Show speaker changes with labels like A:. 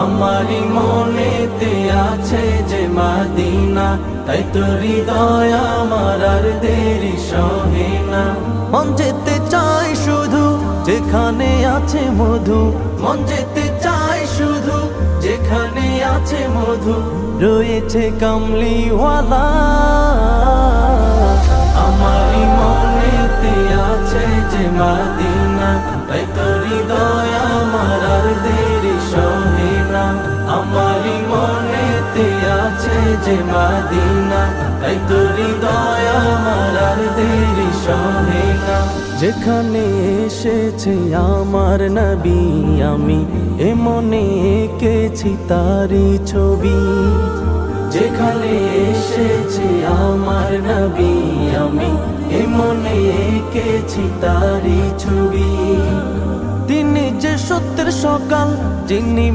A: আমারি মনেতে আছে যে মদিনা, তাই তো হৃদয় আমার আর দেরি সহে না। মন যেতে চাই শুধু যেখানে আছে মধু, মন যেতে চাই শুধু যেখানে আছে মধু, রয়েছে কামলিওয়ালা। আমারি মনেতে আছে যে মদিনা, তাই তো হৃদয় আমার আর দেরি সহে না। আমারি মনেতে আছে যে মদিনা, তাই তো হৃদয় আমার আর দেরি সহে না। যেখানে এসেছে আমার নবী, আমি এ মনে এঁকেছি তারি ছবি। যেখানে এসেছে আমার নবী, আমি এ মনে এঁকেছি তারি ছবি। তিনি যে সত্যের সকাল, যিনি